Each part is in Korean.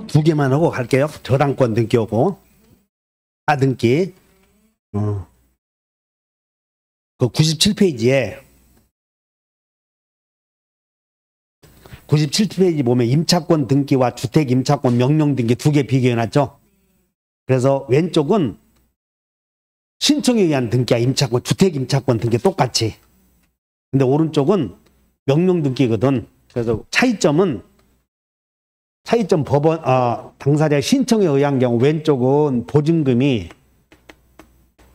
두 개만 하고 갈게요. 저당권 등기하고 하등기. 그 97페이지에 97페이지 보면 임차권 등기와 주택 임차권 명령 등기 두 개 비교해놨죠. 그래서 왼쪽은 신청에 의한 등기와 임차권, 주택 임차권 등기 똑같이. 근데 오른쪽은 명령 등기거든. 그래서 차이점 법원, 당사자의 신청에 의한 경우 왼쪽은 보증금이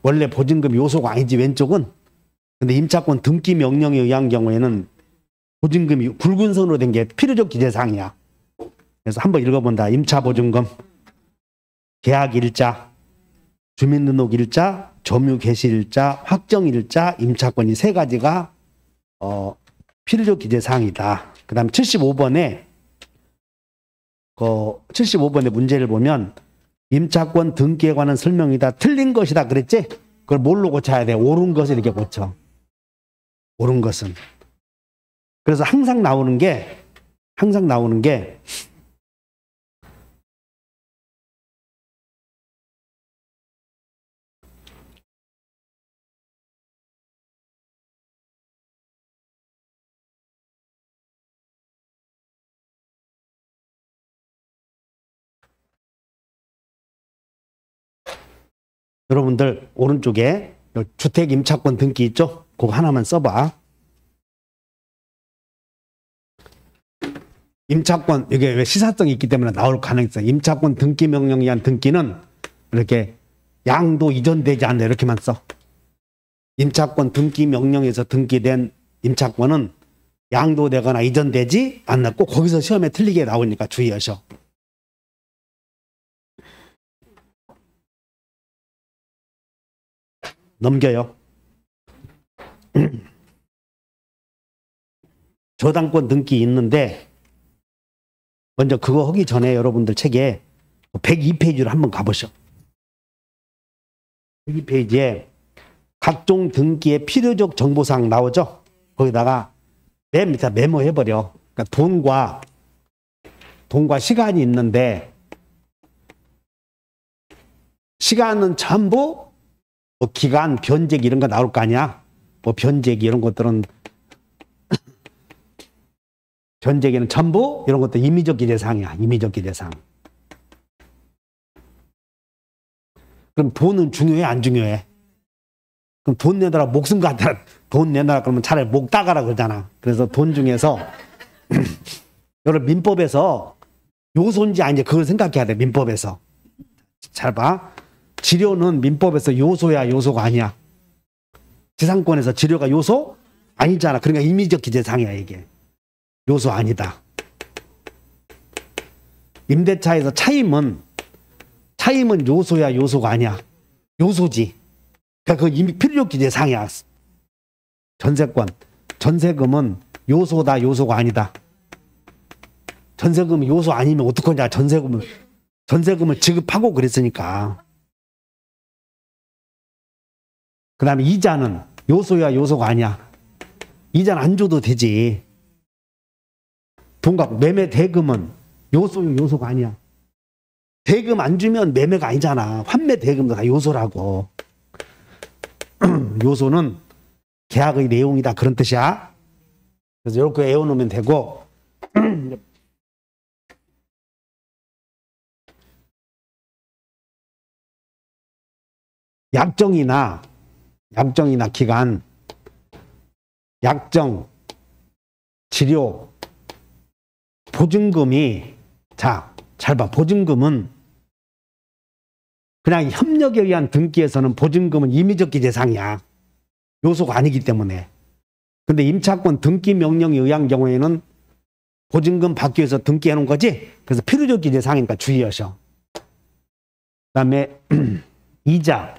원래 보증금 요소가 아니지 왼쪽은. 근데 임차권 등기 명령에 의한 경우에는 보증금이 굵은 선으로 된 게 필요적 기재사항이야. 그래서 한번 읽어본다. 임차보증금, 계약일자, 주민등록일자, 점유개시일자, 확정일자, 임차권 이 세 가지가 필요적 기재사항이다. 그 다음에 75번에 75번의 문제를 보면 임차권 등기에 관한 설명이다. 틀린 것이다 그랬지? 그걸 뭘로 고쳐야 돼? 옳은 것을 이렇게 고쳐. 옳은 것은. 그래서 항상 나오는 게 여러분들 오른쪽에 주택 임차권 등기 있죠? 그거 하나만 써봐. 임차권, 이게 왜 시사성이 있기 때문에 나올 가능성. 임차권 등기 명령에 의한 등기는 이렇게 양도 이전되지 않는다 이렇게만 써. 임차권 등기 명령에서 등기된 임차권은 양도되거나 이전되지 않았고 거기서 시험에 틀리게 나오니까 주의하셔. 넘겨요. 저당권 등기 있는데 먼저 그거 하기 전에 여러분들 책에 102페이지로 한번 가보셔. 102페이지에 각종 등기의 필요적 정보사항 나오죠? 거기다가 맨 밑에 메모해버려. 그러니까 돈과 시간이 있는데 시간은 전부 뭐 기간, 변제기 이런 거 나올 거 아니야? 뭐 변제기 이런 것들은 변제기는 전부 이런 것도 임의적 기재사항이야. 임의적 기재사항. 그럼 돈은 중요해? 안 중요해? 그럼 돈 내놔라 목숨 갖다 돈 내놔라 그러면 차라리 목 따가라 그러잖아. 그래서 돈 중에서 여러 민법에서 요소인지 아닌지 그걸 생각해야 돼. 민법에서. 잘 봐. 지료는 민법에서 요소야 요소가 아니야. 지상권에서 지료가 요소? 아니잖아. 그러니까 임의적 기재사항이야 이게. 요소 아니다. 임대차에서 차임은 요소야 요소가 아니야. 요소지. 그러니까 그 이미 필요적 기재사항이야. 전세금은 요소다 요소가 아니다. 전세금이 요소 아니면 어떡하냐. 전세금을 지급하고 그랬으니까. 그 다음에 이자는 요소야 요소가 아니야. 이자는 안 줘도 되지. 돈과 매매 대금은 요소가 아니야. 대금 안 주면 매매가 아니잖아. 환매 대금도 다 요소라고. 요소는 계약의 내용이다 그런 뜻이야. 그래서 이렇게 외워놓으면 되고 약정이나 기간, 약정, 치료, 보증금이 잘 봐. 보증금은 그냥 협력에 의한 등기에서는 보증금은 임의적 기재사항이야. 요소가 아니기 때문에. 근데 임차권 등기 명령에 의한 경우에는 보증금 받기 위해서 등기해 놓은 거지. 그래서 필요적 기재사항이니까 주의하셔. 그 다음에 이자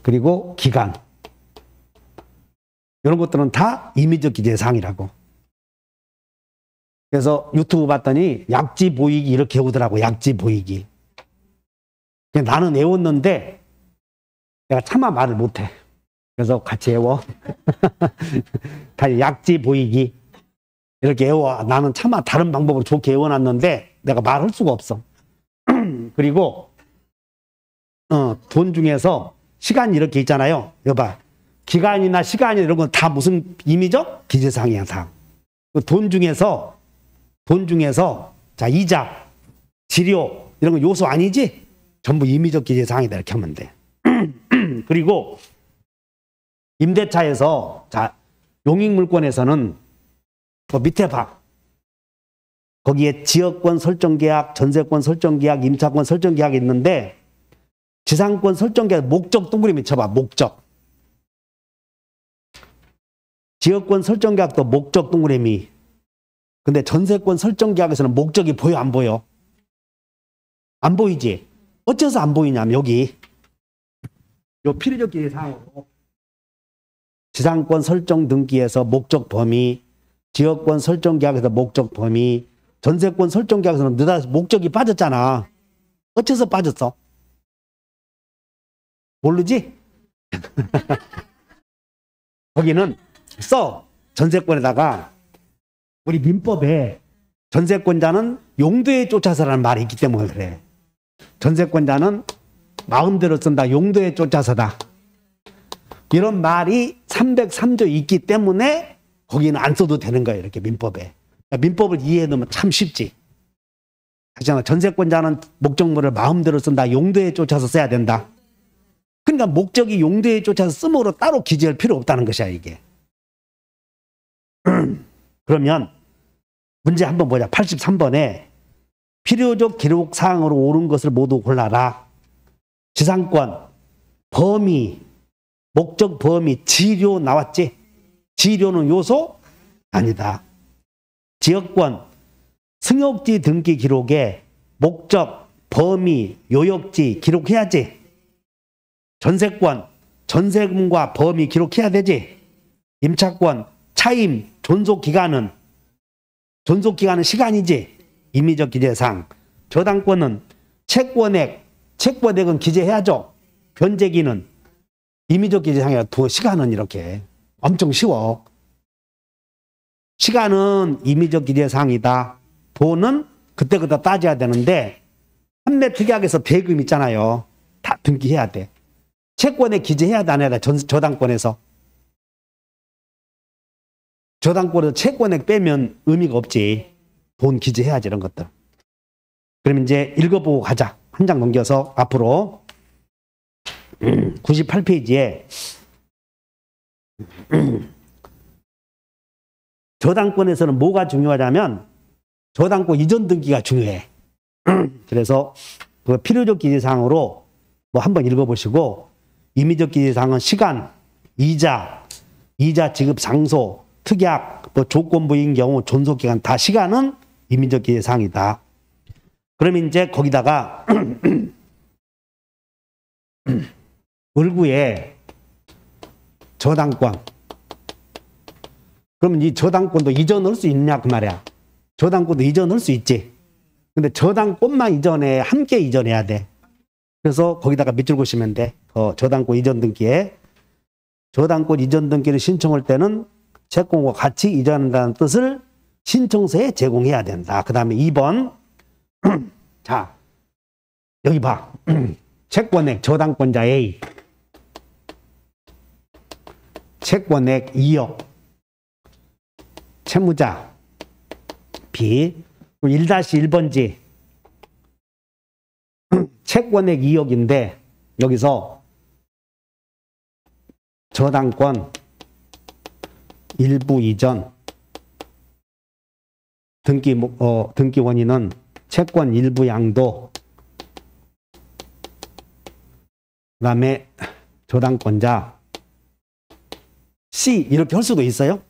그리고 기간 이런 것들은 다 임의적 기재사항이라고. 그래서 유튜브 봤더니 약지 보이기 이렇게 오더라고. 약지 보이기. 나는 외웠는데 내가 차마 말을 못해. 그래서 같이 외워. 다시 약지 보이기. 이렇게 나는 차마 다른 방법으로 좋게 애워놨는데 내가 말할 수가 없어. 그리고 돈 중에서 시간 이렇게 있잖아요. 여봐, 기간이나 시간이 이런 건 다 무슨 의미죠? 기재사항이야, 다. 돈 중에서 자, 이자, 지료 이런 거 요소 아니지? 전부 임의적 기재사항이다 이렇게 하면 돼. 그리고 임대차에서 자, 용익물권에서는 밑에 봐. 거기에 지역권 설정계약, 전세권 설정계약, 임차권 설정계약이 있는데 지상권 설정계약 목적 동그라미 쳐봐. 목적. 지역권 설정계약도 목적 동그라미. 근데 전세권 설정계약에서는 목적이 보여 안 보여? 안 보이지? 어째서 안 보이냐면 여기 요 필요적 기재사항으로 지상권 설정 등기에서 목적 범위, 지역권 설정 계약에서 목적 범위, 전세권 설정 계약에서는 느닷없이 목적이 빠졌잖아. 어째서 빠졌어? 모르지? 거기는 전세권에다가 우리 민법에 전세권자는 용도에 쫓아서라는 말이 있기 때문에 그래. 전세권자는 마음대로 쓴다. 용도에 쫓아서다. 이런 말이 303조 있기 때문에 거기는 안 써도 되는 거예요. 이렇게 민법에. 민법을 이해해 놓으면 참 쉽지. 하지만 전세권자는 목적물을 마음대로 쓴다. 용도에 쫓아서 써야 된다. 그러니까 목적이 용도에 쫓아서 쓰므로 따로 기재할 필요 없다는 것이야, 이게. 그러면 문제 한번 보자. 83번에 필요적 기록사항으로 옳은 것을 모두 골라라. 지상권, 범위, 목적 범위, 지료 나왔지? 지료는 요소? 아니다. 지역권, 승역지 등기 기록에 목적, 범위, 요역지 기록해야지. 전세권, 전세금과 범위 기록해야 되지. 임차권, 차임, 존속기간은 시간이지. 임의적 기재사항. 저당권은 채권액, 채권액은 기재해야죠. 변제기는 임의적 기재사항이야. 시간은 이렇게 엄청 쉬워. 시간은 임의적 기재사항이다. 돈은 그때그때 따져야 되는데 판매 특약에서 대금 있잖아요. 다 등기해야 돼. 채권에 기재해야 돼, 안 해야 돼? 저당권에서. 저당권에서 채권액 빼면 의미가 없지. 돈 기재해야지, 이런 것들. 그럼 이제 읽어보고 가자. 한 장 넘겨서 앞으로 98페이지에 저당권에서는 뭐가 중요하냐면 저당권 이전 등기가 중요해. 그래서 그 필요적 기재사항으로 뭐 한번 읽어보시고 임의적 기재사항은 시간, 이자 지급 장소, 특약, 뭐 조건부인 경우 존속기간 다 시간은 임의적 기재사항이다. 그러면 이제 거기다가 을구에 저당권. 그러면 이 저당권도 이전할 수 있냐 그 말이야. 저당권도 이전할 수 있지. 근데 저당권만 이전해, 함께 이전해야 돼. 그래서 거기다가 밑줄 그시면 돼. 저당권 이전 등기에 저당권 이전 등기를 신청할 때는 채권과 같이 이전한다는 뜻을 신청서에 제공해야 된다. 그 다음에 2번 자 여기 봐. 채권액 저당권자 A 채권액 2억 채무자 B 1-1번지 채권액 2억인데 여기서 저당권 일부 이전 등기 원인은 채권 일부 양도 그 다음에 저당권자 C 이렇게 할 수도 있어요.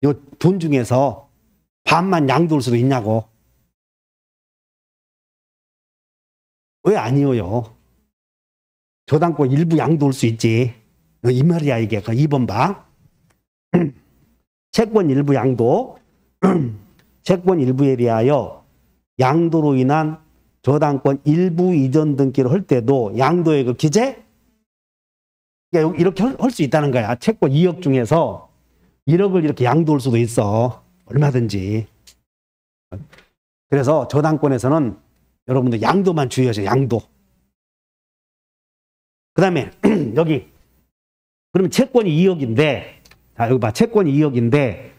이 돈 중에서 반만 양도할 수도 있냐고. 왜 아니에요? 저당권 일부 양도할 수 있지. 이 말이야 이게. 2번 봐. 채권 일부 양도. 채권 일부에 대하여 양도로 인한 저당권 일부 이전 등기를 할 때도 양도액을 기재? 이렇게 할 수 있다는 거야. 채권 2억 중에서 1억을 이렇게 양도할 수도 있어. 얼마든지. 그래서 저당권에서는 여러분들 양도만 주의하세요. 양도. 그 다음에 여기 그러면 채권이 2억인데 자 여기 봐. 채권이 2억인데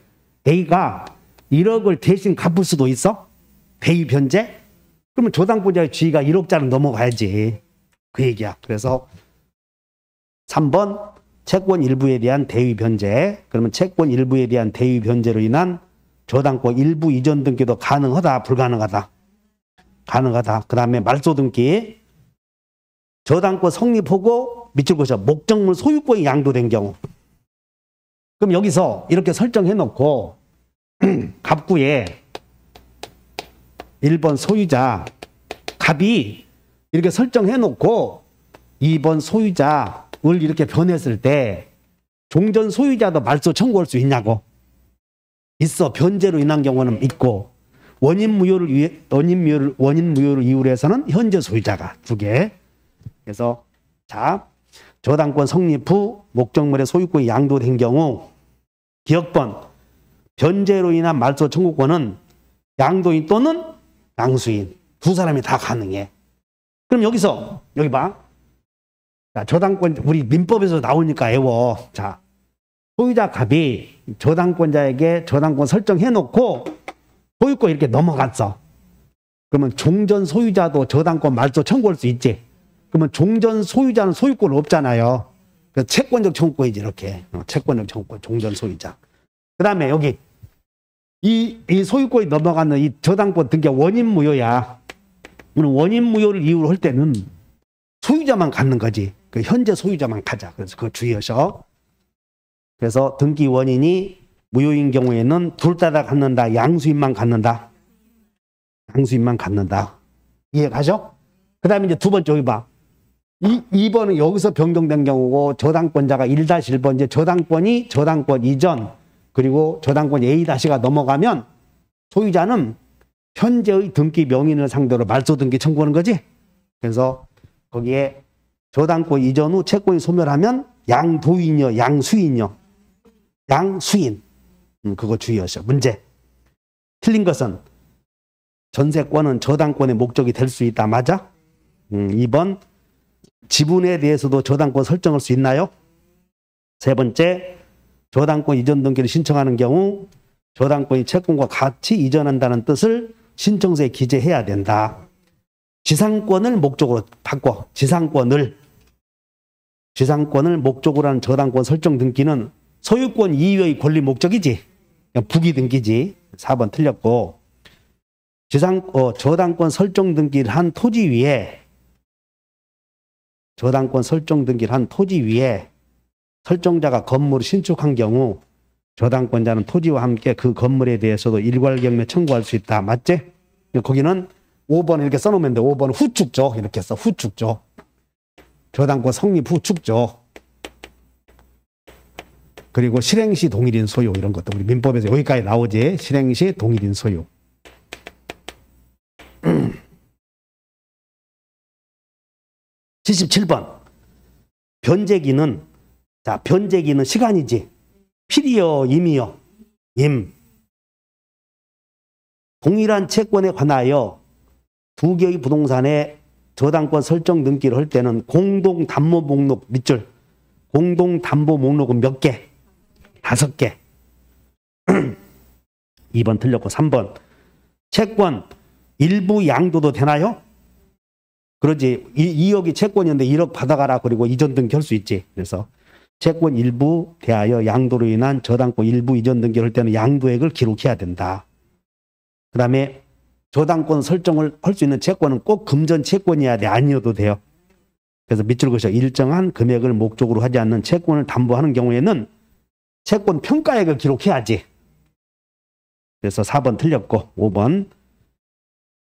A가 1억을 대신 갚을 수도 있어? 대위 변제? 그러면 저당권자의 지위가 1억짜리 넘어가야지. 그 얘기야. 그래서 3번 채권 일부에 대한 대위 변제. 그러면 채권 일부에 대한 대위 변제로 인한 저당권 일부 이전 등기도 가능하다, 불가능하다? 가능하다. 그 다음에 말소 등기. 저당권 성립하고 밑줄 그어서 목적물 소유권이 양도된 경우. 그럼 여기서 이렇게 설정해 놓고 갑구에 1번 소유자 갑이 이렇게 설정해 놓고 2번 소유자를 이렇게 변했을 때 종전 소유자도 말소 청구할 수 있냐고. 있어. 변제로 인한 경우는 있고 원인 무효를 이유로 해서는 현재 소유자가 2개. 그래서 자 저당권 성립 후 목적물의 소유권이 양도된 경우 기억번 변제로 인한 말소 청구권은 양도인 또는 양수인 두 사람이 다 가능해. 그럼 여기서 여기 봐. 자, 저당권 우리 민법에서 나오니까 애워. 자, 소유자 갑이 저당권자에게 저당권 설정해 놓고 소유권 이렇게 넘어갔어. 그러면 종전 소유자도 저당권 말소 청구할 수 있지. 그러면 종전 소유자는 소유권 없잖아요. 그래서 채권적 청구권이지 이렇게. 채권적 청구권, 종전 소유자. 그 다음에 여기 이 소유권이 넘어가는 이 저당권 등기 원인 무효야. 원인 무효를 이유로 할 때는 소유자만 갖는 거지. 그 현재 소유자만 가자. 그래서 그거 주의하셔. 그래서 등기 원인이 무효인 경우에는 둘 다 갖는다. 양수인만 갖는다. 양수인만 갖는다. 이해가죠? 그 다음에 이제 두 번째 여기 봐. 2번은 여기서 변경된 경우고 저당권자가 1-1번 이제 저당권이 저당권 이전 그리고 저당권 A-가 넘어가면 소유자는 현재의 등기 명인을 상대로 말소 등기 청구하는 거지. 그래서 거기에 저당권 이전 후 채권이 소멸하면 양도인이요, 양수인이요. 양수인. 그거 주의하셔. 문제. 틀린 것은 전세권은 저당권의 목적이 될 수 있다. 맞아? 2번 지분에 대해서도 저당권 설정할 수 있나요? 세 번째 저당권 이전 등기를 신청하는 경우 저당권이 채권과 같이 이전한다는 뜻을 신청서에 기재해야 된다. 지상권을 목적으로 바꿔. 지상권을 목적으로 하는 저당권 설정 등기는 소유권 이외의 권리 목적이지. 부기 등기지. 4번 틀렸고 저당권 설정 등기를 한 토지 위에 설정자가 건물을 신축한 경우 저당권자는 토지와 함께 그 건물에 대해서도 일괄경매 청구할 수 있다. 맞지? 거기는 5번 이렇게 써놓으면 돼. 5번 후축조 이렇게 써. 후축조. 저당권 성립 후축조. 그리고 실행시 동일인 소유 이런 것도 우리 민법에서 여기까지 나오지. 실행시 동일인 소유. 77번 변제기는 자, 변제기는 시간이지. 필이요, 임이요. 임. 동일한 채권에 관하여 두 개의 부동산의 저당권 설정 등기를 할 때는 공동 담보 목록 밑줄. 공동 담보 목록은 몇 개? 5개. 2번 틀렸고 3번. 채권 일부 양도도 되나요? 그러지. 2억이 채권이었는데 1억 받아가라. 그리고 이전 등기 할 수 있지. 그래서 채권 일부 대하여 양도로 인한 저당권 일부 이전 등기를 할 때는 양도액을 기록해야 된다. 그 다음에 저당권 설정을 할 수 있는 채권은 꼭 금전 채권이어야 돼. 아니어도 돼요. 그래서 밑줄 그으셔. 일정한 금액을 목적으로 하지 않는 채권을 담보하는 경우에는 채권 평가액을 기록해야지. 그래서 4번 틀렸고 5번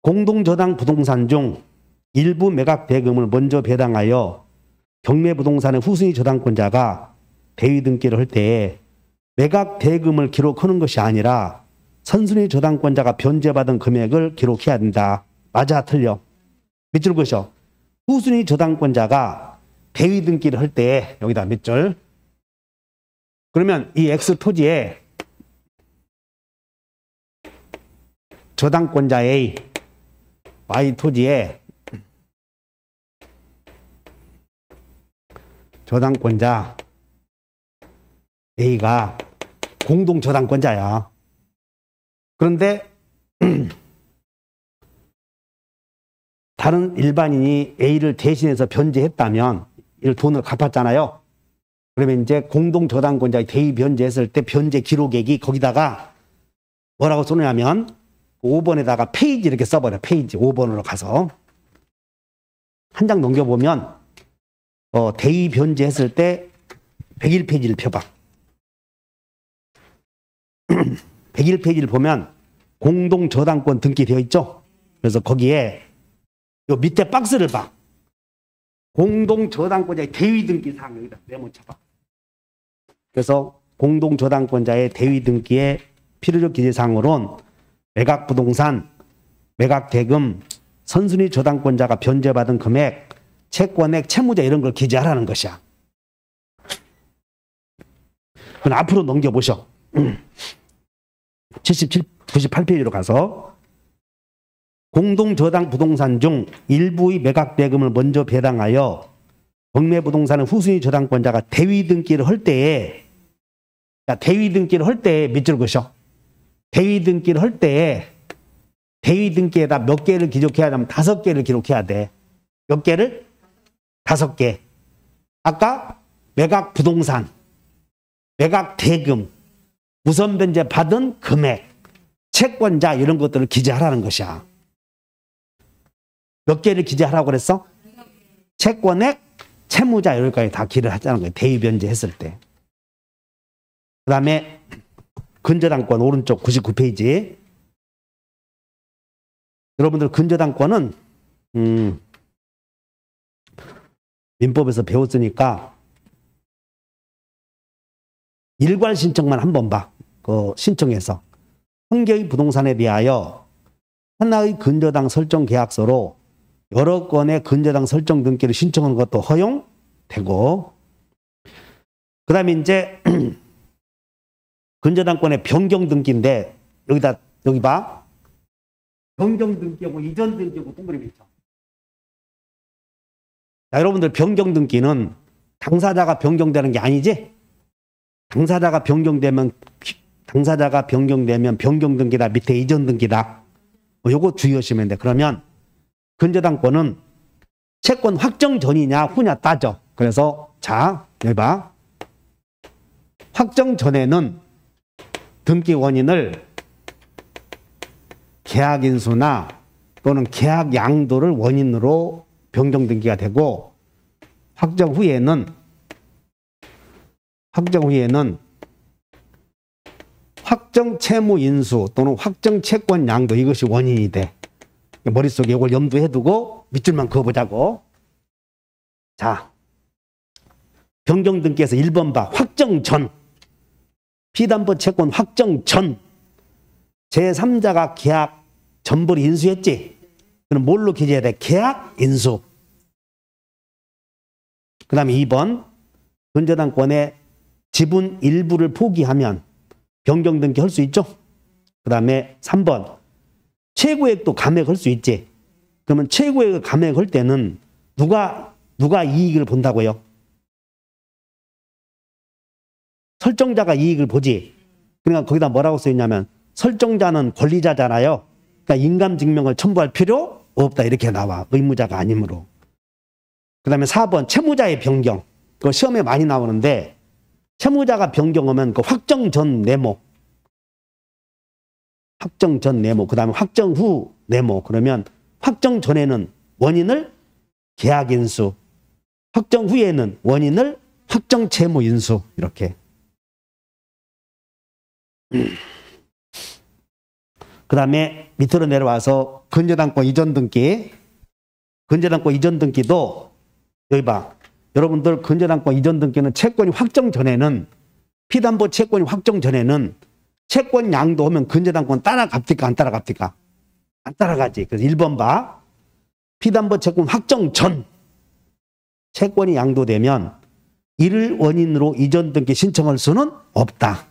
공동저당 부동산 중 일부 매각 대금을 먼저 배당하여 경매부동산의 후순위 저당권자가 대위 등기를 할 때 매각 대금을 기록하는 것이 아니라 선순위 저당권자가 변제받은 금액을 기록해야 된다. 맞아, 틀려? 밑줄 그으셔. 후순위 저당권자가 대위 등기를 할 때 여기다 밑줄 그러면 이 X 토지에 저당권자 A, Y 토지에 저당권자 A가 공동 저당권자야. 그런데 다른 일반인이 A를 대신해서 변제했다면 이 돈을 갚았잖아요. 그러면 이제 공동 저당권자의 대위 변제했을 때 변제 기록액이 거기다가 뭐라고 써놓냐면 5번에다가 페이지 이렇게 써버려. 페이지 5번으로 가서 한 장 넘겨보면 대위 변제했을 때 101페이지를 펴봐. 101페이지를 보면 공동 저당권 등기되어 있죠. 그래서 거기에 요 밑에 박스를 봐. 공동 저당권자의 대위 등기 사항 여기다 메모 쳐봐. 그래서 공동 저당권자의 대위 등기의 필요적 기재 사항으로는 매각 부동산, 매각 대금, 선순위 저당권자가 변제받은 금액, 채권액, 채무자 이런 걸 기재하라는 것이야. 그럼 앞으로 넘겨보셔. 98페이지로 가서 공동저당 부동산 중 일부의 매각 대금을 먼저 배당하여 경매 부동산의 후순위 저당권자가 대위 등기를 할 때에 대위 등기를 할 때에 밑줄 그으셔. 대위 등기를 할 때에 대위 등기에다 몇 개를 기록해야 하면 5개를 기록해야 돼. 몇 개를? 5개. 아까 매각 부동산, 매각 대금, 우선 변제 받은 금액, 채권자 이런 것들을 기재하라는 것이야. 몇 개를 기재하라고 그랬어? 채권액, 채무자 여기까지 다 기를 하자는 거예요. 대위 변제했을 때. 그 다음에 근저당권 오른쪽 99페이지. 여러분들 근저당권은 민법에서 배웠으니까 일괄 신청만 한번 봐. 그 신청해서 한 개의 부동산에 대하여 하나의 근저당 설정 계약서로 여러 건의 근저당 설정 등기를 신청하는 것도 허용되고, 그 다음에 이제 근저당권의 변경 등기인데 여기 봐. 변경 등기하고 이전 등기하고 동그라미 있죠. 자, 여러분들 변경 등기는 당사자가 변경되는 게 아니지? 당사자가 변경되면 변경 등기다. 밑에 이전 등기다. 요거 주의하시면 돼. 그러면 근저당권은 채권 확정 전이냐 후냐 따져. 그래서 자, 여기 봐. 확정 전에는 등기 원인을 계약 인수나 또는 계약 양도를 원인으로 변경 등기가 되고, 확정 후에는 확정 채무 인수 또는 확정 채권 양도 이것이 원인이 돼. 머릿속에 이걸 염두해 두고 밑줄만 그어보자고. 자, 변경 등기에서 1번 봐. 확정 전. 피담보 채권 확정 전. 제3자가 계약 전부를 인수했지. 그럼 뭘로 기재해야 돼? 계약 인수. 그 다음에 2번. 근저당권의 지분 일부를 포기하면 변경 등기 할 수 있죠. 그 다음에 3번. 최고액도 감액할 수 있지. 그러면 최고액을 감액할 때는 누가 이익을 본다고요? 설정자가 이익을 보지. 그러니까 거기다 뭐라고 써있냐면 설정자는 권리자잖아요. 그러니까 인감 증명을 첨부할 필요 없다 이렇게 나와. 의무자가 아니므로. 그 다음에 4번 채무자의 변경. 그거 시험에 많이 나오는데 채무자가 변경하면 그 확정 전 네모. 확정 전 네모. 그 다음에 확정 후 네모. 그러면 확정 전에는 원인을 계약 인수. 확정 후에는 원인을 확정 채무 인수. 이렇게. 그 다음에 밑으로 내려와서 근저당권 이전 등기. 근저당권 이전 등기도 여기 봐. 여러분들 근저당권 이전 등기는 채권이 확정 전에는, 피담보 채권이 확정 전에는 채권 양도하면 근저당권 따라갑니까? 안 따라갑니까? 안 따라가지. 그래서 1번 봐. 피담보 채권 확정 전 채권이 양도되면 이를 원인으로 이전 등기 신청할 수는 없다.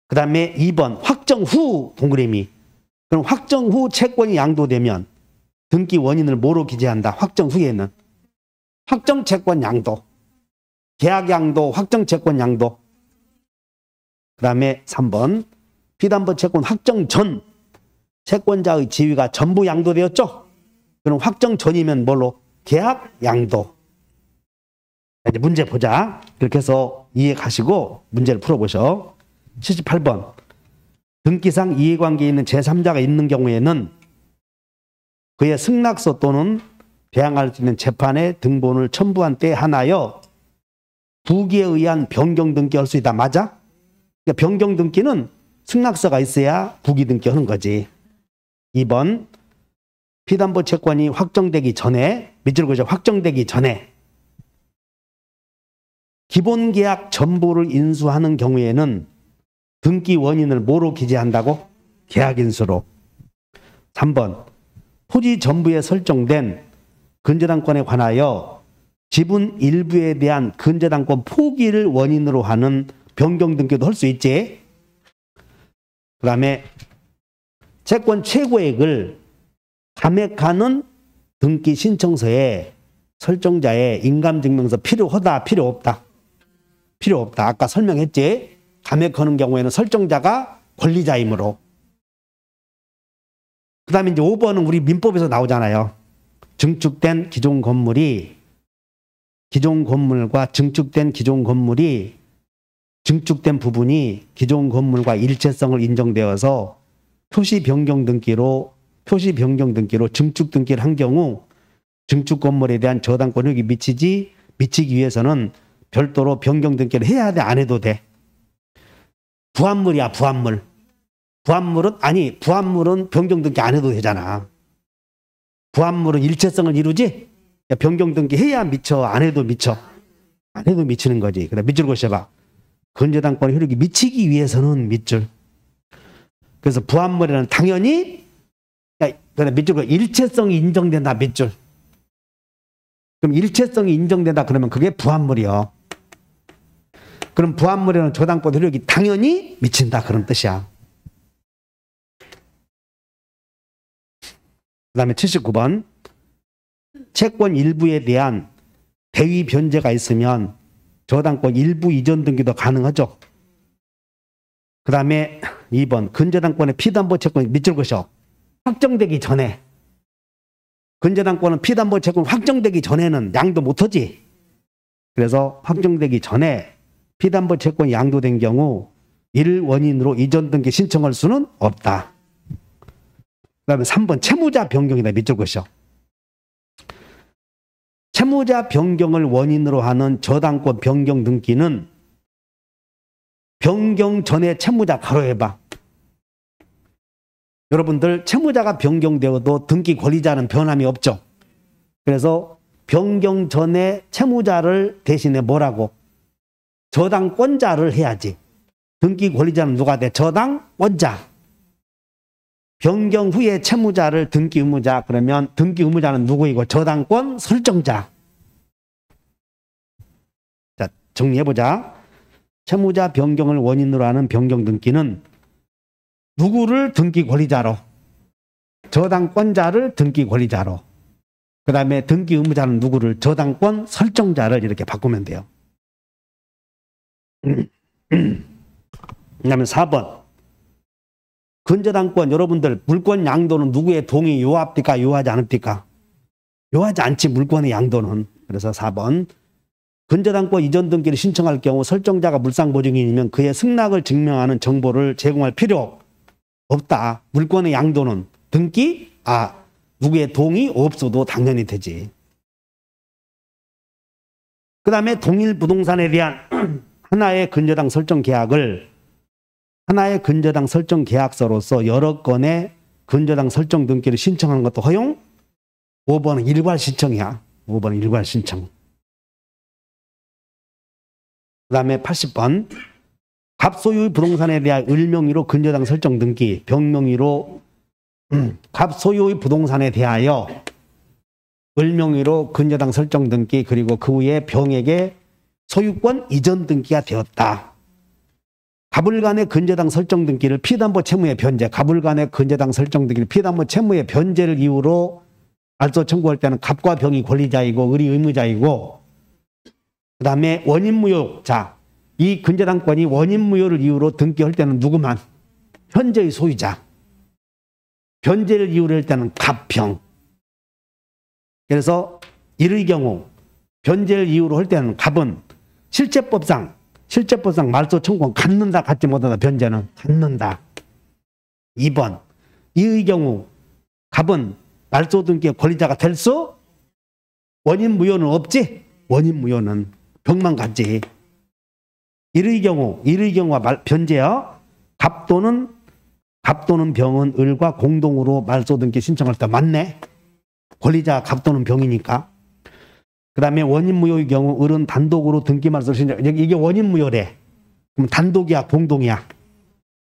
그 다음에 2번 확정 후 동그라미. 그럼 확정 후 채권이 양도되면 등기 원인을 뭐로 기재한다? 확정 후에는 확정 채권 양도, 계약 양도, 확정 채권 양도. 그 다음에 3번 피담보 채권 확정 전 채권자의 지위가 전부 양도되었죠? 그럼 확정 전이면 뭘로? 계약 양도. 이제 문제 보자. 그렇게 해서 이해가시고 문제를 풀어보셔. 78번 등기상 이해관계에 있는 제3자가 있는 경우에는 그의 승낙서 또는 대항할 수 있는 재판에 등본을 첨부한 때 하나여 부기에 의한 변경 등기할 수 있다. 맞아? 그러니까 변경 등기는 승낙서가 있어야 부기 등기하는 거지. 2번 피담보 채권이 확정되기 전에, 밑줄 그죠? 확정되기 전에 기본계약 전부를 인수하는 경우에는 등기 원인을 뭐로 기재한다고? 계약인수로. 3번 토지 전부에 설정된 근저당권에 관하여 지분 일부에 대한 근저당권 포기를 원인으로 하는 변경 등기도 할 수 있지. 그 다음에 채권 최고액을 감액하는 등기 신청서에 설정자의 인감증명서 필요하다, 필요 없다? 필요 없다. 아까 설명했지. 감액하는 경우에는 설정자가 권리자이므로. 그 다음에 이제 5번은 우리 민법에서 나오잖아요. 증축된 기존 건물과 증축된 기존 건물이 증축된 부분이 기존 건물과 일체성을 인정되어서 표시 변경 등기로 증축 등기를 한 경우 증축 건물에 대한 저당권 효력이 미치기 위해서는 별도로 변경 등기를 해야 돼, 안 해도 돼? 부합물이야, 부합물. 부합물은 변경 등기 안 해도 되잖아. 부합물은 일체성을 이루지? 변경 등기 해야 미쳐, 안 해도 미쳐? 안 해도 미치는 거지. 그래, 밑줄 그어봐. 근저당권 효력이 미치기 위해서는 밑줄. 그래서 부합물에는 당연히, 그래, 밑줄 그어. 일체성이 인정된다, 밑줄. 그럼 일체성이 인정된다 그러면 그게 부합물이요. 그럼 부합물에는 저당권 효력이 당연히 미친다, 그런 뜻이야. 그 다음에 79번 채권 일부에 대한 대위 변제가 있으면 저당권 일부 이전 등기도 가능하죠. 그 다음에 2번 근저당권의 피담보 채권이 밑줄 그으셔. 확정되기 전에, 근저당권은 피담보 채권 확정되기 전에는 양도 못하지. 그래서 확정되기 전에 피담보 채권이 양도된 경우 이를 원인으로 이전 등기 신청할 수는 없다. 그 다음에 3번 채무자 변경이다. 밑줄 그으셔. 채무자 변경을 원인으로 하는 저당권 변경 등기는 변경 전에 채무자 가로해봐. 여러분들 채무자가 변경되어도 등기 권리자는 변함이 없죠. 그래서 변경 전에 채무자를 대신에 뭐라고? 저당권자를 해야지. 등기 권리자는 누가 돼? 저당권자. 변경 후에 채무자를 등기 의무자, 그러면 등기 의무자는 누구이고? 저당권 설정자. 자, 정리해보자. 채무자 변경을 원인으로 하는 변경 등기는 누구를 등기 권리자로? 저당권자를 등기 권리자로. 그 다음에 등기 의무자는 누구를? 저당권 설정자를 이렇게 바꾸면 돼요. 그 다음에 4번 근저당권, 여러분들 물권 양도는 누구의 동의 요합니까? 요하지 않습니까? 요하지 않지, 물권의 양도는. 그래서 4번 근저당권 이전 등기를 신청할 경우 설정자가 물상보증인이면 그의 승낙을 증명하는 정보를 제공할 필요 없다. 물권의 양도는 등기, 누구의 동의 없어도 당연히 되지. 그 다음에 동일 부동산에 대한 하나의 근저당 설정 계약을 하나의 근저당 설정 계약서로서 여러 건의 근저당 설정 등기를 신청하는 것도 허용? 5번은 일괄 신청이야. 5번은 일괄 신청. 그 다음에 80번 갑소유의 부동산에 대한 을명의로 근저당 설정 등기, 병명의로 갑소유의 부동산에 대하여 을명의로 근저당 설정 등기 그리고 그 후에 병에게 소유권 이전 등기가 되었다. 가불간의 근저당 설정 등기를 피담보 채무의 변제, 가불간의 근저당 설정 등기를 피담보 채무의 변제를 이유로 말소 청구할 때는 갑과 병이 권리자이고 을이 의무자이고, 그 다음에 원인무효, 자, 이 근저당권이 원인무효를 이유로 등기할 때는 누구만? 현재의 소유자. 변제를 이유로 할 때는 갑병. 그래서 이의 경우 변제를 이유로 할 때는 갑은 실제법상 말소 청구권 갖는다, 갖지 못한다, 변제는 갖는다. 2번, 이의 경우 갑은 말소 등기의 권리자가 될 수? 원인 무효는 없지? 원인 무효는 병만 갖지. 이의 경우와 변제야. 갑 또는 병은 을과 공동으로 말소 등기 신청할 때 맞네. 권리자 갑 또는 병이니까. 그 다음에 원인 무효의 경우 을은 단독으로 등기 말소 신청. 이게 원인 무효래. 그럼 단독이야, 공동이야?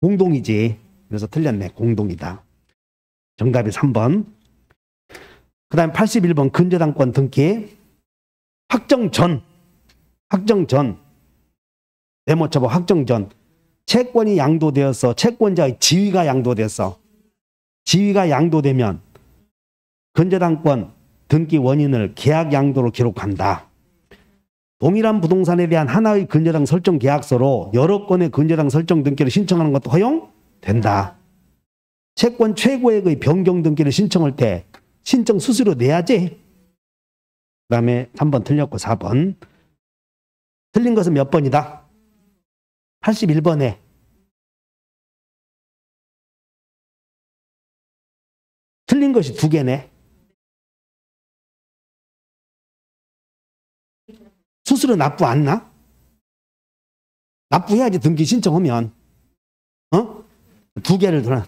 공동이지. 그래서 틀렸네. 공동이다. 정답이 3번. 그 다음에 81번 근저당권 등기. 확정 전. 메모 쳐봐. 확정 전. 채권이 양도되어서 채권자의 지위가 양도됐어. 지위가 양도되면 근저당권 등기 원인을 계약 양도로 기록한다. 동일한 부동산에 대한 하나의 근저당 설정 계약서로 여러 건의 근저당 설정 등기를 신청하는 것도 허용된다. 채권 최고액의 변경 등기를 신청할 때 신청 수수료 내야지. 그 다음에 3번 틀렸고 4번. 틀린 것은 몇 번이다? 81번에. 틀린 것이 2개네. 수수료 납부 안 나? 납부해야지 등기 신청하면. 2개를 들어.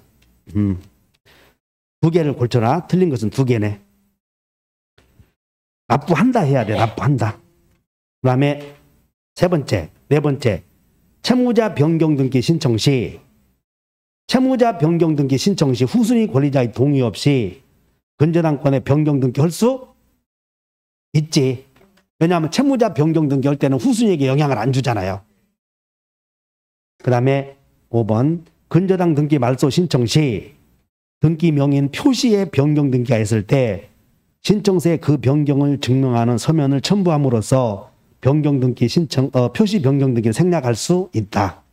2개를 골쳐라. 틀린 것은 2개네. 납부한다 해야 돼. 납부한다. 그 다음에 네 번째. 채무자 변경 등기 신청 시 후순위 권리자의 동의 없이 근저당권의 변경 등기 할 수 있지. 왜냐하면 채무자 변경 등기 할 때는 후순위에게 영향을 안 주잖아요. 그 다음에 5번 근저당 등기 말소 신청 시 등기 명인 표시에 변경 등기가 있을 때 신청서에 그 변경을 증명하는 서면을 첨부함으로써 변경 등기 표시 변경 등기를 생략할 수 있다.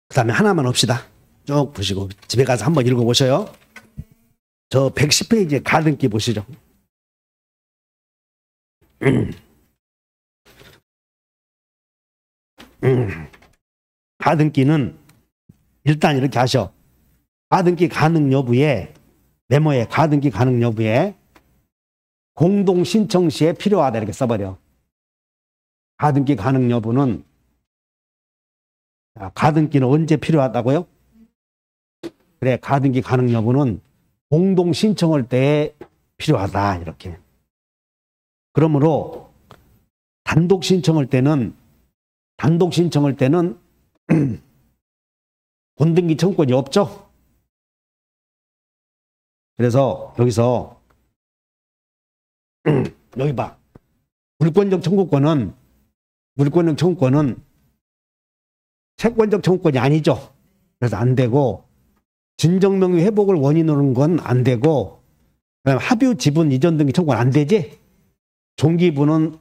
그 다음에 하나만 옵시다. 쭉 보시고 집에 가서 한번 읽어보셔요. 저 110페이지에 가등기 보시죠. 가등기는 일단 이렇게 하셔. 가등기 가능 여부에, 메모에 가등기 가능 여부에 공동 신청 시에 필요하다 이렇게 써버려. 가등기 가능 여부는, 가등기는 언제 필요하다고요? 그래, 가등기 가능 여부는 공동 신청할 때 필요하다 이렇게. 그러므로 단독 신청할 때는 본등기 청구권이 없죠. 그래서 여기서 여기 봐. 물권적 청구권은 채권적 청구권이 아니죠. 그래서 안 되고, 진정명의 회복을 원인으로 하는 건 안 되고, 그다음에 합유 지분 이전 등기 청구권 안 되지. 종기부는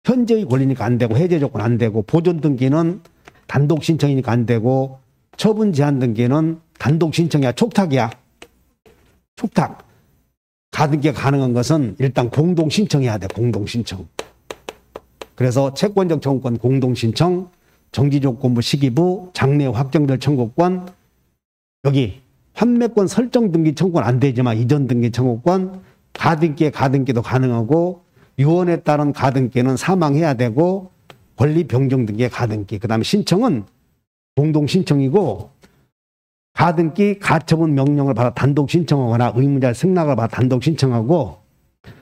현재의 권리니까 안 되고, 해제 조건 안 되고, 보존 등기는 단독 신청이니까 안 되고, 처분 제한 등기는 단독 신청이야. 촉탁이야. 촉탁. 가등기가 가능한 것은 일단 공동 신청해야 돼. 공동 신청. 그래서 채권적 청구권 공동 신청, 정지조건부 시기부, 장래 확정될 청구권, 여기 환매권 설정 등기 청구권 안 되지만 이전 등기 청구권, 가등기도 가능하고, 유언에 따른 가등기는 사망해야 되고, 권리 변경 등기의 가등기. 그 다음에 신청은 공동 신청이고, 가등기 가처분 명령을 받아 단독 신청하거나 의무자 승낙을 받아 단독 신청하고, 그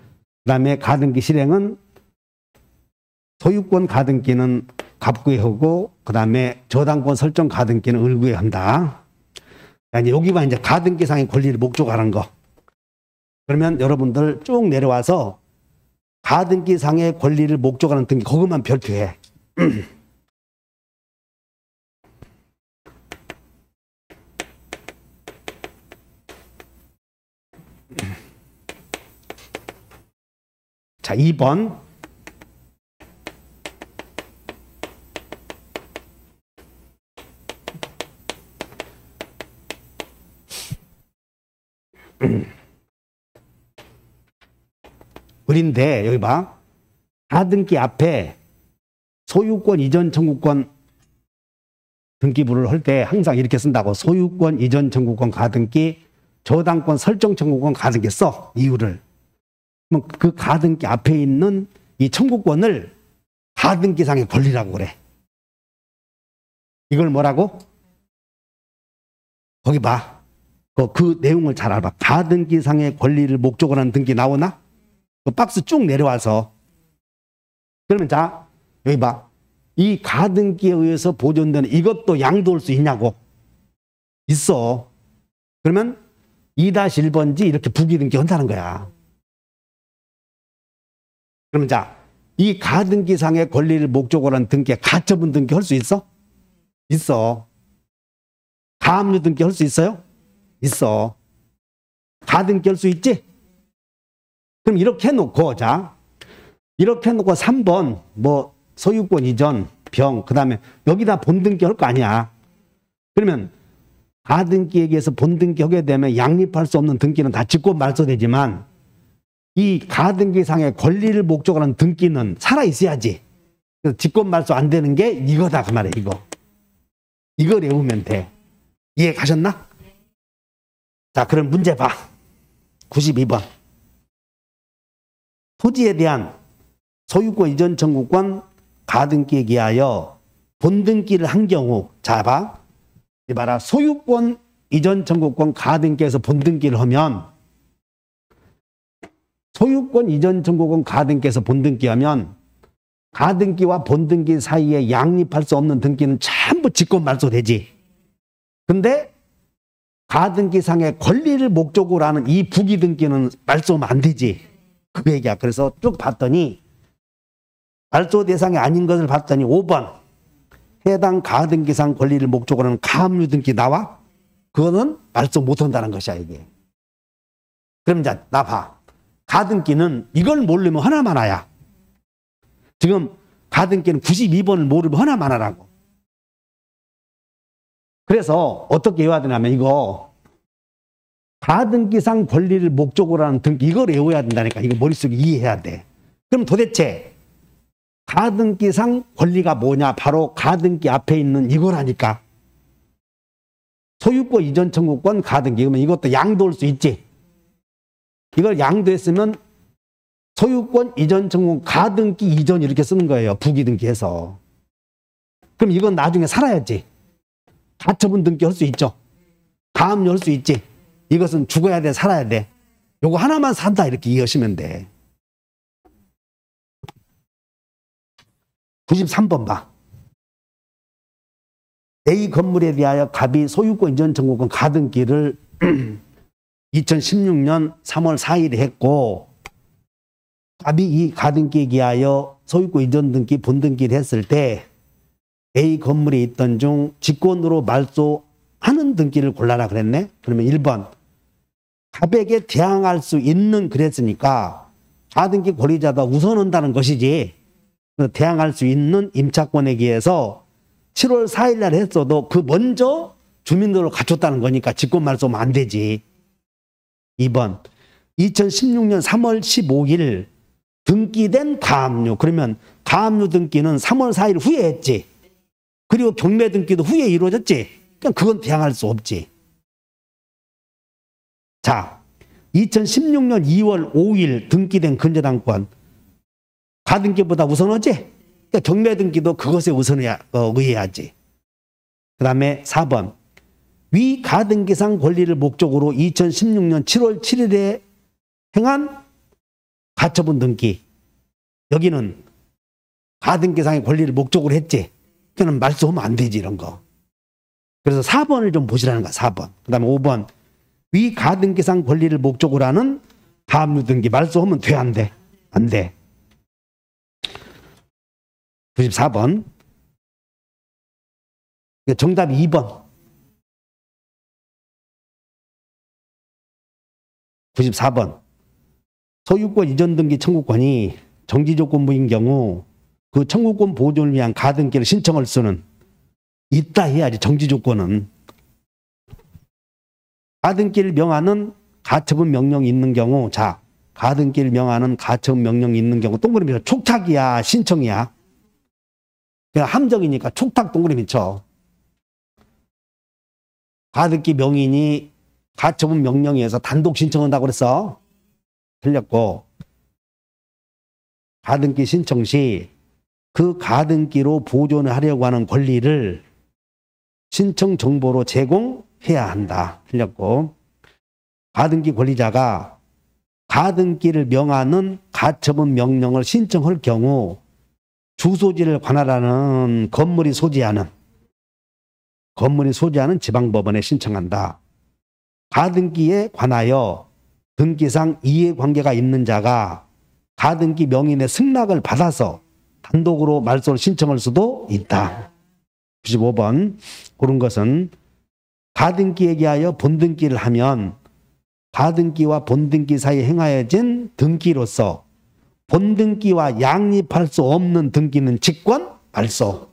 다음에 가등기 실행은 소유권 가등기는 갑구에 하고 그다음에 저당권 설정 가등기는 을구에 한다. 이제 여기만 이제 가등기상의 권리를 목적하는 거. 그러면 여러분들 쭉 내려와서 가등기상의 권리를 목적하는 등기 그것만 별표해. 자, 2번. 을인데 여기 봐. 가등기 앞에 소유권 이전 청구권 등기부를 할 때 항상 이렇게 쓴다고. 소유권 이전 청구권 가등기, 저당권 설정 청구권 가등기 써. 이유를. 그럼 그 가등기 앞에 있는 이 청구권을 가등기상의 권리라고 그래. 이걸 뭐라고? 거기 봐. 그 내용을 잘 알아봐. 가등기상의 권리를 목적으로 하는 등기 나오나? 그 박스 쭉 내려와서. 그러면 자, 여기 봐. 이 가등기에 의해서 보존되는 이것도 양도할 수 있냐고. 있어. 그러면 2-1번지 이렇게 부기등기 한다는 거야. 그러면 자, 이 가등기상의 권리를 목적으로 한 등기에 가처분 등기 할 수 있어? 있어. 가압류 등기 할 수 있어요? 있어. 가등기 할 수 있지? 그럼 이렇게 해놓고, 자, 이렇게 해놓고 3번, 뭐, 소유권 이전, 병, 그 다음에 여기다 본등기 할 거 아니야. 그러면 가등기에 의해서 본등기 하게 되면 양립할 수 없는 등기는 다 직권 말소되지만 이 가등기상의 권리를 목적으로 하는 등기는 살아있어야지. 그래서 직권 말소 안 되는 게 이거다, 그 말이야, 이거. 이걸 외우면 돼. 이해 가셨나? 자, 그럼 문제 봐. 92번. 토지에 대한 소유권 이전 청구권 가등기에 기하여 본등기를 한 경우, 자, 봐. 이봐라. 소유권 이전 청구권 가등기에서 본등기를 하면, 소유권 이전 청구권 가등기에서 본등기 하면, 가등기와 본등기 사이에 양립할 수 없는 등기는 전부 직권 말소되지. 근데 가등기상의 권리를 목적으로 하는 이 부기등기는 말소하면 안 되지. 그 얘기야. 그래서 쭉 봤더니 말소 대상이 아닌 것을 봤더니 5번 해당 가등기상 권리를 목적으로 하는 가압류 등기 나와? 그거는 말소 못한다는 것이야, 이게. 그럼 이제 나 봐. 가등기는 이걸 모르면 하나만 하야. 지금 가등기는 92번을 모르면 하나만 하라고. 그래서 어떻게 외워야 되냐면 이거 가등기상 권리를 목적으로 하는 등기 이걸 외워야 된다니까. 이거 머릿속에 이해해야 돼. 그럼 도대체 가등기상 권리가 뭐냐? 바로 가등기 앞에 있는 이거라니까. 소유권 이전 청구권 가등기. 그러면 이것도 양도할 수 있지. 이걸 양도했으면 소유권 이전 청구권 가등기 이전 이렇게 쓰는 거예요. 부기등기해서. 그럼 이건 나중에 살아야지. 가처분 등기 할 수 있죠. 가압류 할 수 있지. 이것은 죽어야 돼, 살아야 돼. 요거 하나만 산다 이렇게 이해하시면 돼. 93번 봐. A 건물에 대하여 갑이 소유권 이전 청구권 가등기를 2016년 3월 4일에 했고, 갑이 이 가등기에 기하여 소유권 이전 등기 본등기를 했을 때 A 건물에 있던 중 직권으로 말소하는 등기를 골라라 그랬네. 그러면 1번 갑에게 대항할 수 있는 그랬으니까 가등기 권리자가 우선한다는 것이지. 대항할 수 있는 임차권에 기해서 7월 4일 날 했어도 그 먼저 주민등록을 갖췄다는 거니까 직권 말소하면 안 되지. 2번 2016년 3월 15일 등기된 가압류. 그러면 가압류 등기는 3월 4일 후에 했지. 그리고 경매 등기도 후에 이루어졌지. 그냥 그건 대항할 수 없지. 자, 2016년 2월 5일 등기된 근저당권 가등기보다 우선하지? 그러니까 경매 등기도 그것에 의해야지. 그 다음에 4번 위 가등기상 권리를 목적으로 2016년 7월 7일에 행한 가처분 등기. 여기는 가등기상의 권리를 목적으로 했지. 그는 말소하면 안 되지, 이런 거. 그래서 4번을 좀 보시라는 거야, 4번. 그 다음에 5번. 위 가등기상 권리를 목적으로 하는 다음류 등기 말소하면 돼, 안 돼? 안 돼. 94번. 정답이 2번. 94번. 소유권 이전 등기 청구권이 정지조건부인 경우 그 청구권 보존을 위한 가등기를 신청할 수는 있다 해야지. 정지조건은. 가등기를 명하는 가처분 명령이 있는 경우, 자, 가등기를 명하는 가처분 명령이 있는 경우 동그라미 쳐. 촉탁이야, 신청이야? 그냥 함정이니까 촉탁 동그라미 쳐. 가등기 명인이 가처분 명령에 의해서 단독 신청한다고 그랬어. 틀렸고, 가등기 신청 시 그 가등기로 보존을 하려고 하는 권리를 신청 정보로 제공해야 한다. 틀렸고, 가등기 권리자가 가등기를 명하는 가처분 명령을 신청할 경우 주소지를 관할하는 건물이 소지하는 지방법원에 신청한다. 가등기에 관하여 등기상 이해관계가 있는 자가 가등기 명인의 승낙을 받아서 단독으로 말소를 신청할 수도 있다. 95번. 그런 것은 가등기에 기하여 본등기를 하면 가등기와 본등기 사이에 행하여진 등기로서 본등기와 양립할 수 없는 등기는 직권 말소.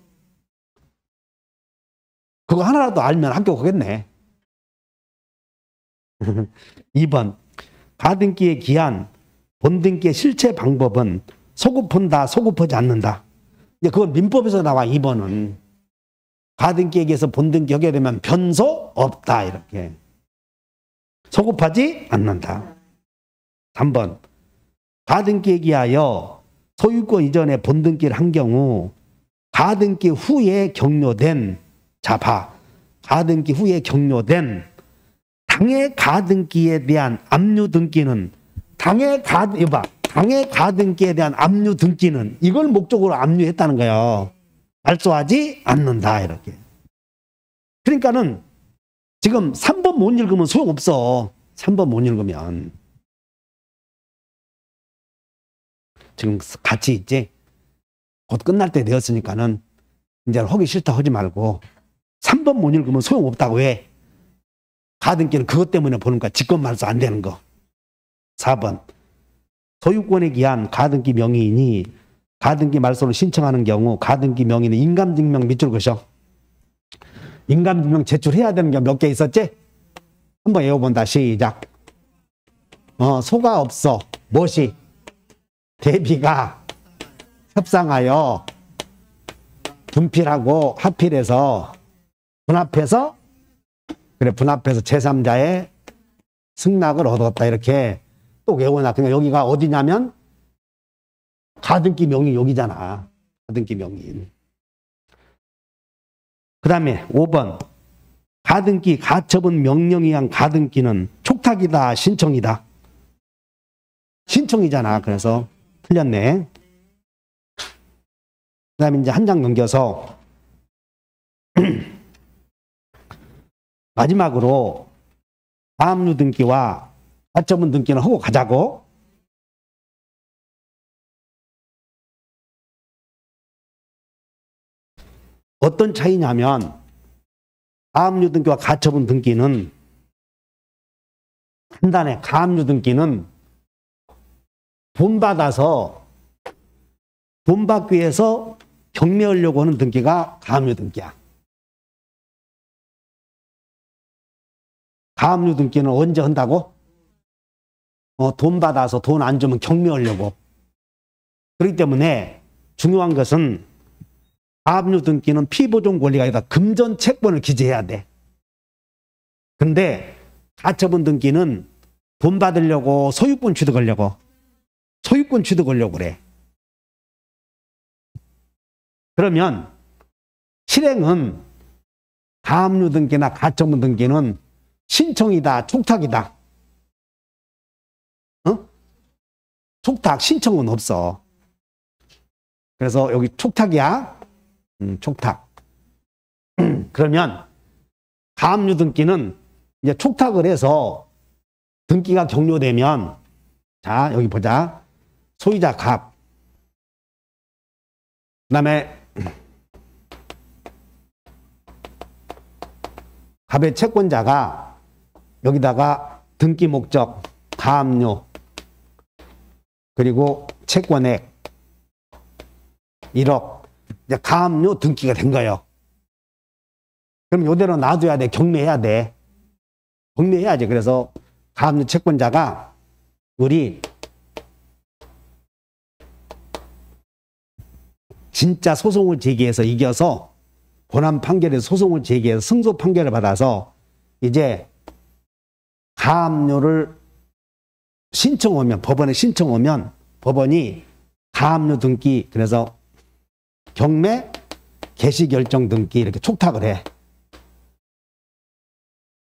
그거 하나라도 알면 합격하겠네. 2번. 가등기에 기한 본등기의 실체 방법은 소급한다, 소급하지 않는다. 이제 그건 민법에서 나와. 2번은. 가등기에 의해서 본등기 하게 되면 변소 없다, 이렇게. 소급하지 않는다. 3번. 가등기에 기하여 소유권 이전에 본등기를 한 경우 가등기 후에 격려된, 자, 봐. 가등기 후에 격려된 당해 가등기에 대한 압류 등기는 당해 가등기에 대한 압류 등기는 이걸 목적으로 압류했다는 거예요. 말소하지 않는다, 이렇게. 그러니까는 지금 3번 못 읽으면 소용없어. 3번 못 읽으면. 지금 같이 있지? 곧 끝날 때 되었으니까는 이제 하기 싫다 하지 말고 3번 못 읽으면 소용없다고. 왜? 가등기는 그것 때문에 보는 거야. 직권 말소 안 되는 거. 4번. 소유권에 기한 가등기 명의인이 가등기 말소를 신청하는 경우 가등기 명의는 인감증명 밑줄 그셔. 인감증명 제출해야 되는 게 몇 개 있었지? 한번 외워본다. 시작. 소가 없어. 무엇이? 대비가 협상하여 분필하고 하필해서 분합해서 제3자의 승낙을 얻었다. 이렇게 또 외워놔. 그냥 여기가 어디냐면 가등기 명의 여기잖아. 가등기 명의. 그 다음에 5번. 가등기 가처분 명령에 의한 가등기는 촉탁이다, 신청이다? 신청이잖아. 그래서 틀렸네. 그 다음에 이제 한 장 넘겨서 마지막으로 다음류 등기와 가처분 등기는 하고 가자고. 어떤 차이냐면 가압류 등기와 가처분 등기는 간단해. 가압류 등기는 돈 받아서 돈 받기 위해서 경매하려고 하는 등기가 가압류 등기야. 가압류 등기는 언제 한다고? 돈 받아서 돈 안 주면 경매하려고. 그렇기 때문에 중요한 것은 가압류 등기는 피보존 권리가 아니라 금전 채권을 기재해야 돼. 근데 가처분 등기는 돈 받으려고 소유권 취득하려고 그래. 그러면 실행은 가압류 등기나 가처분 등기는 신청이다, 촉탁이다? 촉탁, 신청은 없어. 그래서 여기 촉탁이야. 촉탁. 그러면 가압류 등기는 이제 촉탁을 해서 등기가 격려되면, 자, 여기 보자. 소유자 갑. 그 다음에 갑의 채권자가 여기다가 등기 목적, 가압류, 그리고 채권액 1억, 이제 가압류 등기가 된 거예요. 그럼 이대로 놔둬야 돼. 경매해야 돼. 경매해야지. 그래서 가압류 채권자가 우리 진짜 소송을 제기해서 이겨서 본안 판결에 소송을 제기해서 승소 판결을 받아서 이제 가압류를 신청 오면, 법원에 신청 오면 법원이 가압류 등기, 그래서 경매 개시 결정 등기 이렇게 촉탁을 해.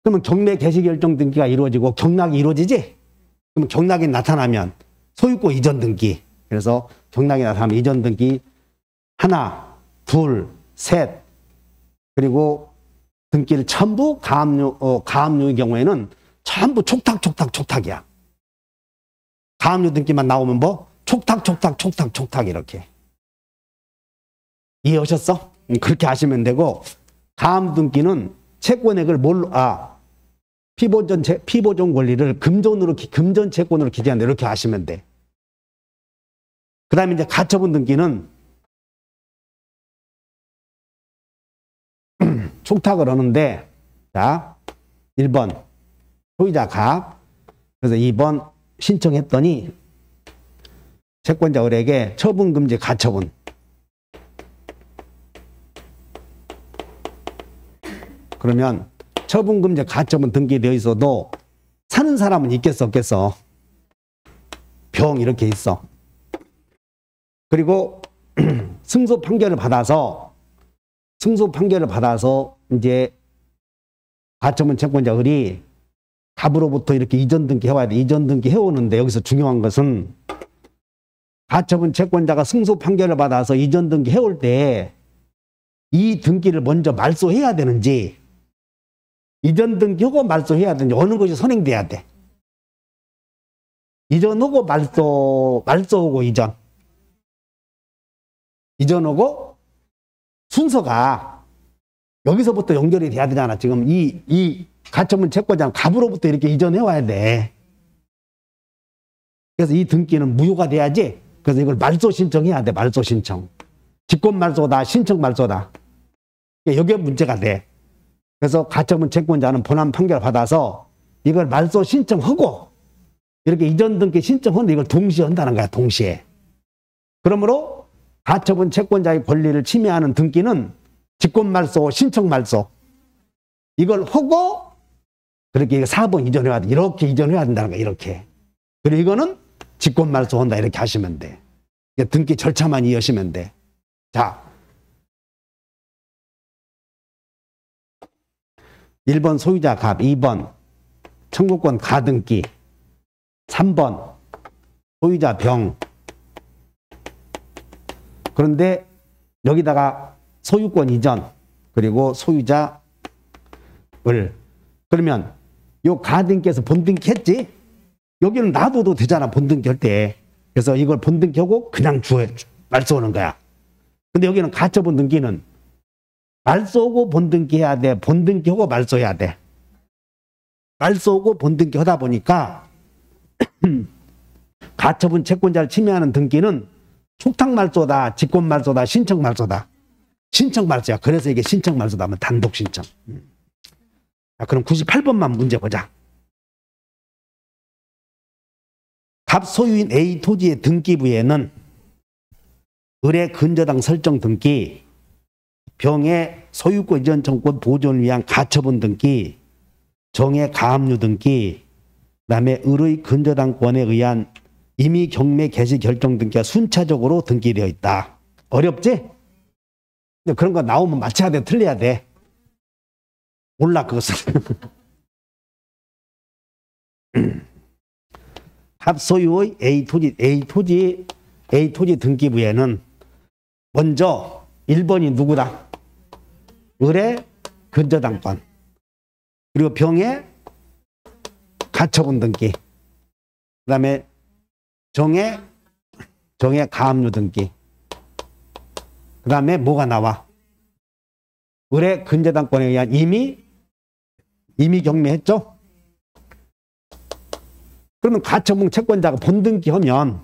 그러면 경매 개시 결정 등기가 이루어지고 경락이 이루어지지? 그러면 경락이 나타나면 소유권 이전 등기. 그래서 경락이 나타나면 이전 등기 하나, 둘, 셋, 그리고 등기를 전부 가압류의 경우에는 전부 촉탁이야. 가압류 등기만 나오면 뭐? 촉탁 이렇게. 이해하셨어? 그렇게 하시면 되고, 가압류 등기는 채권액을 피보존 권리를 금전 채권으로 기재한다. 이렇게 하시면 돼. 그 다음에 이제 가처분 등기는 촉탁을 하는데, 자, 1번 소유자 갑. 그래서 2번 신청했더니 채권자 을에게 처분금지 가처분. 그러면 처분금지 가처분 등기되어 있어도 사는 사람은 있겠어 없겠어? 병 이렇게 있어. 그리고 승소 판결을 받아서 이제 가처분 채권자 을이 갑으로부터 이렇게 이전 등기 해와야 돼. 이전 등기 해오는데 여기서 중요한 것은 가처분 채권자가 승소 판결을 받아서 이전 등기 해올 때 이 등기를 먼저 말소해야 되는지, 이전 등기하고 말소해야 되는지, 어느 것이 선행돼야 돼. 이전하고 말소하고 이전하고 순서가 여기서부터 연결이 돼야 되잖아. 지금 이 가처분 채권자는 갑으로부터 이렇게 이전해 와야 돼. 그래서 이 등기는 무효가 돼야지. 그래서 이걸 말소 신청해야 돼. 말소 신청. 직권 말소다, 신청 말소다. 여기에 문제가 돼. 그래서 가처분 채권자는 본안 판결을 받아서 이걸 말소 신청하고 이렇게 이전 등기 신청하는데 이걸 동시에 한다는 거야. 동시에. 그러므로 가처분 채권자의 권리를 침해하는 등기는 직권 말소, 신청 말소 이걸 하고 그렇게 4번 이전해야 돼. 이렇게 이전해야 된다는 거야. 이렇게. 그리고 이거는 직권 말소한다. 이렇게 하시면 돼. 등기 절차만 이해하시면 돼. 자, 1번 소유자 갑, 2번 청구권 가등기, 3번 소유자 병. 그런데 여기다가 소유권 이전, 그리고 소유자 을. 그러면 요 가등기에서 본등기 했지? 여기는 놔둬도 되잖아. 본등기 할 때. 그래서 이걸 본등기 하고 그냥 말소하는 거야. 근데 여기는 가처분 등기는 말소하고 본등기 해야 돼. 본등기 하고 말소해야 돼. 말소하고 본등기 하다 보니까 가처분 채권자를 침해하는 등기는 촉탁 말소다, 직권 말소다, 신청 말소다. 신청 말소야. 그래서 이게 신청 말소다 하면 단독 신청. 자, 그럼 98번만 문제 보자. 갑 소유인 A 토지의 등기부에는 을의 근저당 설정 등기, 병의 소유권 이전 청구권 보존을 위한 가처분 등기, 정의 가압류 등기, 그다음에 을의 근저당권에 의한 임의 경매 개시 결정 등기가 순차적으로 등기되어 있다. 어렵지? 근데 그런 거 나오면 맞춰야 돼, 틀려야 돼. 몰라 그것은. 합 소유의 A 토지 등기부에는 먼저 1번이 누구다? 을의 근저당권. 그리고 병의 가처분 등기. 그 다음에 정의 가압류 등기. 그 다음에 뭐가 나와? 을의 근저당권에 의한 임의 경매했죠? 그러면 가처분 채권자가 본등기 하면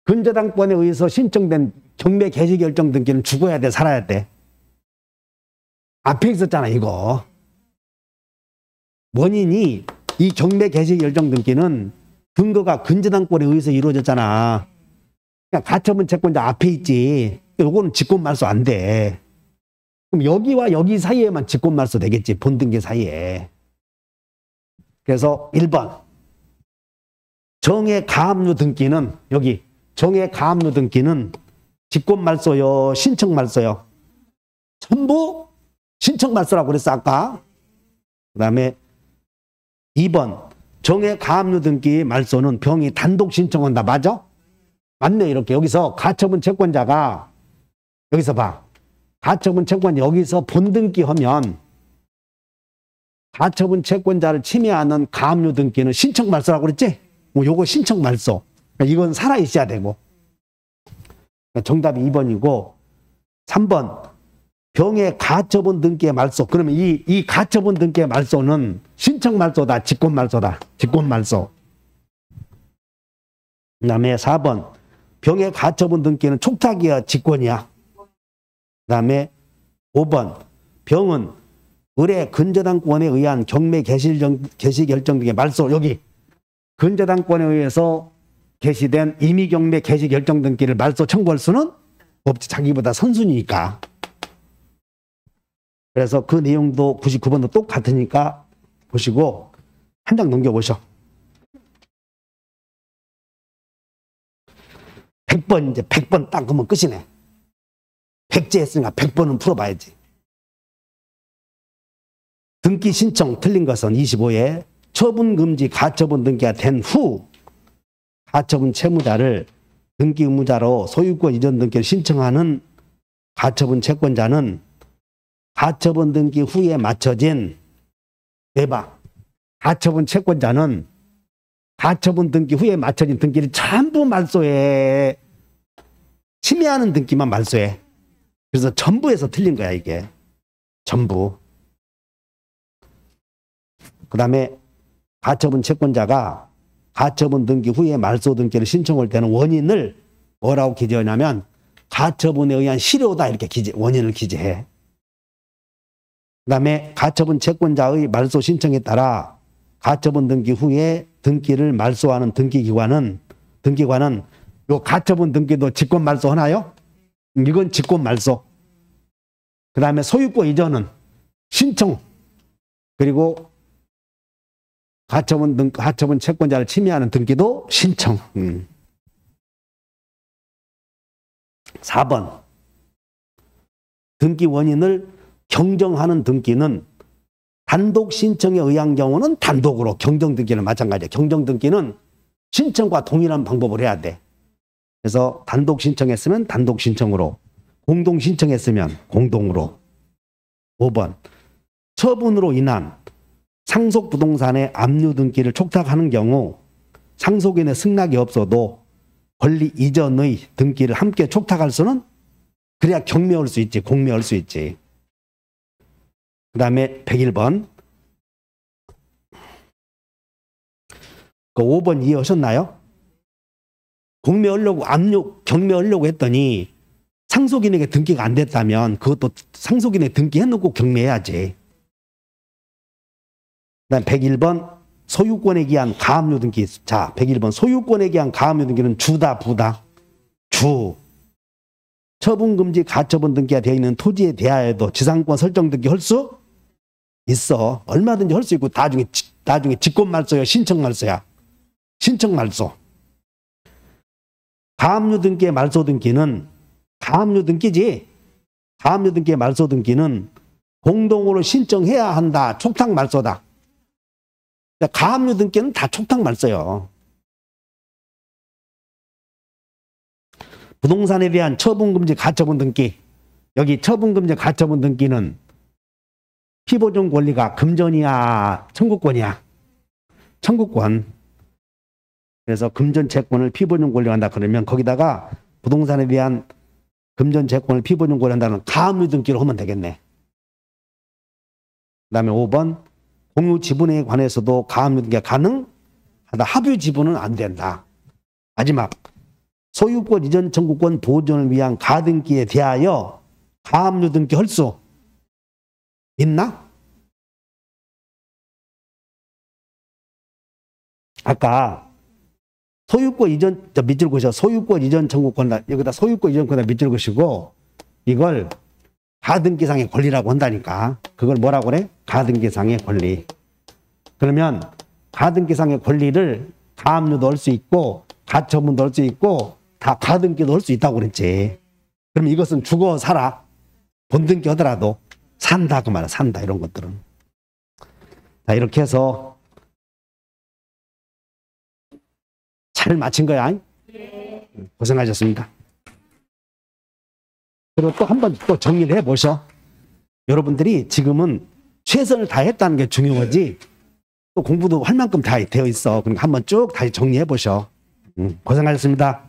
근저당권에 의해서 신청된 경매 개시 결정 등기는 죽어야 돼, 살아야 돼? 앞에 있었잖아, 이거. 원인이 이 경매 개시 결정 등기는 근거가 근저당권에 의해서 이루어졌잖아. 그러니까 가처분 채권자 앞에 있지. 요거는 직권말소 안 돼. 그럼 여기와 여기 사이에만 직권말소 되겠지, 본등기 사이에. 그래서 1번 정의 가압류 등기는 여기 정의 가압류 등기는 직권말소요, 신청말소요? 전부 신청말소라고 그랬어 아까. 그 다음에 2번 정의 가압류 등기 말소는 병이 단독 신청한다. 맞아? 맞네. 이렇게 여기서 가처분 채권자가 여기서 봐. 가처분 채권자 여기서 본등기 하면 가처분 채권자를 침해하는 가압류 등기는 신청말소라고 그랬지? 뭐 요거 신청말소. 그러니까 이건 살아있어야 되고. 그러니까 정답이 2번이고 3번 병의 가처분 등기의 말소. 그러면 이 가처분 등기의 말소는 신청말소다, 직권말소다. 직권말소. 그 다음에 4번 병의 가처분 등기는 촉탁이야, 직권이야? 그 다음에 5번 병은 을의 근저당권에 의한 경매 개시 결정 등의 말소. 여기 근저당권에 의해서 개시된 임의경매 개시 결정 등기를 말소 청구할 수는 없지. 자기보다 선순위니까. 그래서 그 내용도 99번도 똑같으니까 보시고 한 장 넘겨보셔. 100번 이제 100번 딱 그러면 끝이네. 100제 했으니까 100번은 풀어봐야지. 등기 신청 틀린 것은 25에 처분금지 가처분 등기가 된 후 가처분 채무자를 등기 의무자로 소유권 이전 등기를 신청하는 가처분 채권자는 가처분 등기 후에 맞춰진 대박. 가처분 채권자는 가처분 등기 후에 맞춰진 등기를 전부 말소해. 침해하는 등기만 말소해. 그래서 전부에서 틀린 거야 이게. 전부. 그 다음에 가처분 채권자가 가처분 등기 후에 말소 등기를 신청할 때는 원인을 뭐라고 기재하냐면 가처분에 의한 실효다 이렇게 원인을 기재해. 그 다음에 가처분 채권자의 말소 신청에 따라 가처분 등기 후에 등기를 말소하는 등기기관은 요 가처분 등기도 직권 말소 하나요? 이건 직권 말소. 그 다음에 소유권 이전은 신청. 그리고 가처분 채권자를 침해하는 등기도 신청. 4번 등기 원인을 경정하는 등기는 단독 신청에 의한 경우는 단독으로, 경정 등기는 마찬가지야. 경정 등기는 신청과 동일한 방법을 해야 돼. 그래서 단독 신청했으면 단독 신청으로, 공동 신청했으면 공동으로. 5번 처분으로 인한 상속 부동산의 압류 등기를 촉탁하는 경우 상속인의 승낙이 없어도 권리 이전의 등기를 함께 촉탁할 수는, 그래야 경매할 수 있지, 공매할 수 있지. 그 다음에 101번. 그 5번 이해하셨나요? 공매하려고, 경매하려고 했더니 상속인에게 등기가 안 됐다면 그것도 상속인에 등기해놓고 경매해야지. 그 다음 101번 소유권에 기한 가압류 등기. 자, 101번 소유권에 기한 가압류 등기는 주다, 부다? 주. 처분금지 가처분 등기가 되어 있는 토지에 대하여도 지상권 설정 등기 할 수 있어. 얼마든지 할 수 있고, 나중에 직권말소야, 신청말소야? 신청말소. 가압류 등기의 말소 등기는, 가압류 등기지, 가압류 등기의 말소 등기는 공동으로 신청해야 한다. 촉탁말소다. 가압류 등기는 다 촉탁말소요. 부동산에 대한 처분금지 가처분 등기. 여기 처분금지 가처분 등기는 피보존 권리가 금전이야, 청구권이야? 청구권. 그래서 금전 채권을 피보존 권리로 한다 그러면 거기다가 부동산에 대한 금전 채권을 피보존 권리 한다는 가압류 등기로 하면 되겠네. 그 다음에 5번 공유 지분에 관해서도 가압류 등기가 가능하다. 합유 지분은 안 된다. 마지막 소유권 이전 청구권 보존을 위한 가등기에 대하여 가압류 등기 할 수 있나? 아까 소유권 이전 밑줄 그으셔. 소유권 이전 청구권 여기다 소유권 이전 권다 밑줄 그으시고 이걸 가등기상의 권리라고 한다니까. 그걸 뭐라고 그래? 가등기상의 권리. 그러면 가등기상의 권리를 가압류도 할 수 있고 가처분도 할 수 있고 다 가등기도 할 수 있다고 그랬지. 그럼 이것은 죽어 살아. 본등기 하더라도 산다 그 말이야. 산다 이런 것들은. 자 이렇게 해서 잘 마친 거야. 고생하셨습니다. 그리고 또 한 번 또 정리를 해보셔. 여러분들이 지금은 최선을 다했다는 게 중요하지 또 공부도 할 만큼 다 되어 있어. 그러니까 한번 쭉 다시 정리해보셔. 고생하셨습니다.